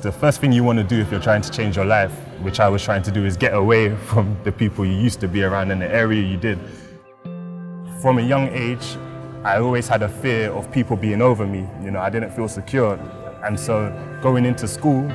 The first thing you want to do if you're trying to change your life, which I was trying to do, is get away from the people you used to be around in the area you did. From a young age, I always had a fear of people being over me. You know, I didn't feel secure. And so going into school,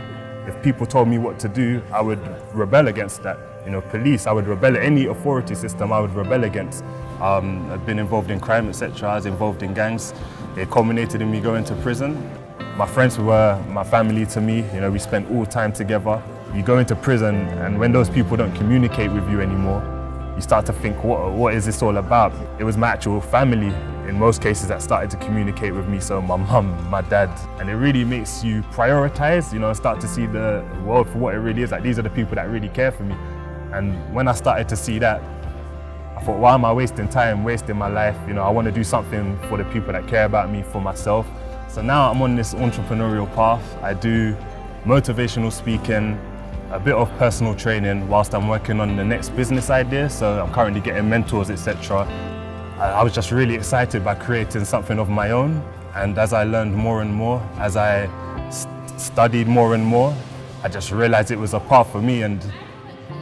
if people told me what to do, I would rebel against that. You know, police, I would rebel at any authority system, I would rebel against. I've been involved in crime, etc. I was involved in gangs. It culminated in me going to prison. My friends were my family to me. You know, we spent all time together. You go into prison, and when those people don't communicate with you anymore, you start to think, what is this all about? It was my actual family, in most cases, that started to communicate with me. So my mum, my dad, and it really makes you prioritize, you know, and start to see the world for what it really is. Like, these are the people that really care for me. And when I started to see that, I thought, why am I wasting time, wasting my life? You know, I want to do something for the people that care about me, for myself. So now I'm on this entrepreneurial path. I do motivational speaking, a bit of personal training whilst I'm working on the next business idea. So I'm currently getting mentors, etc. I was just really excited by creating something of my own. And as I learned more and more, as I studied more and more, I just realized it was a path for me. And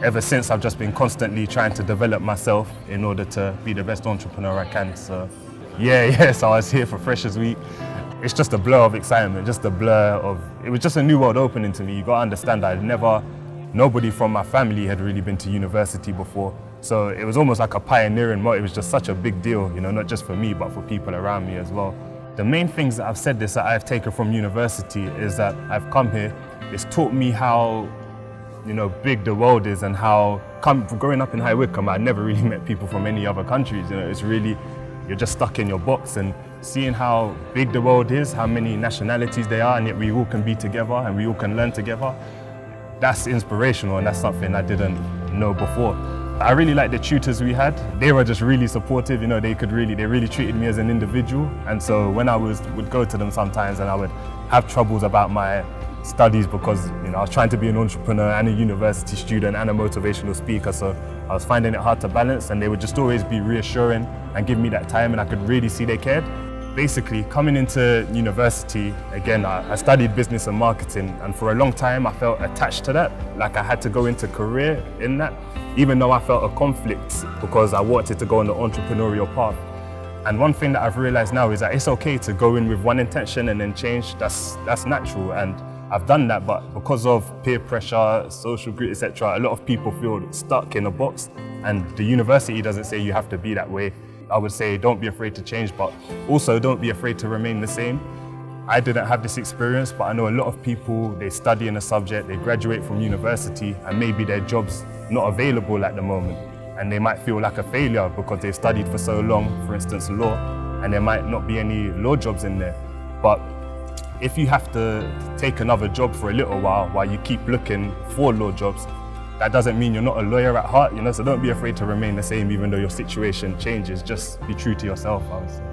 ever since, I've just been constantly trying to develop myself in order to be the best entrepreneur I can. So so I was here for Freshers Week. It's just a blur of excitement, just a blur of, it was just a new world opening to me. You gotta understand, nobody from my family had really been to university before. So it was almost like a pioneering moment. It was just such a big deal, you know, not just for me, but for people around me as well. The main things that I've said this that I've taken from university is that I've come here, it's taught me how, you know, big the world is, and how, growing up in High Wycombe, I never really met people from any other countries. You know, it's really, you're just stuck in your box, and seeing how big the world is, how many nationalities there are, and yet we all can be together and we all can learn together. That's inspirational, and that's something I didn't know before. I really liked the tutors we had. They were just really supportive, you know, they really treated me as an individual. And so when I would go to them sometimes and I would have troubles about my studies because, you know, I was trying to be an entrepreneur and a university student and a motivational speaker, so I was finding it hard to balance, and they would just always be reassuring and give me that time, and I could really see they cared. Basically, coming into university, again, I studied business and marketing, and for a long time I felt attached to that, like I had to go into career in that, even though I felt a conflict because I wanted to go on the entrepreneurial path. And one thing that I've realized now is that it's okay to go in with one intention and then change. That's natural, and I've done that, but because of peer pressure, social group, etc., a lot of people feel stuck in a box, and the university doesn't say you have to be that way. I would say don't be afraid to change, but also don't be afraid to remain the same. I didn't have this experience, but I know a lot of people, they study in a subject, they graduate from university, and maybe their job's not available at the moment, and they might feel like a failure because they've studied for so long, for instance, law, and there might not be any law jobs in there. But if you have to take another job for a little while you keep looking for law jobs, that doesn't mean you're not a lawyer at heart, you know, so don't be afraid to remain the same even though your situation changes. Just be true to yourself, I would say.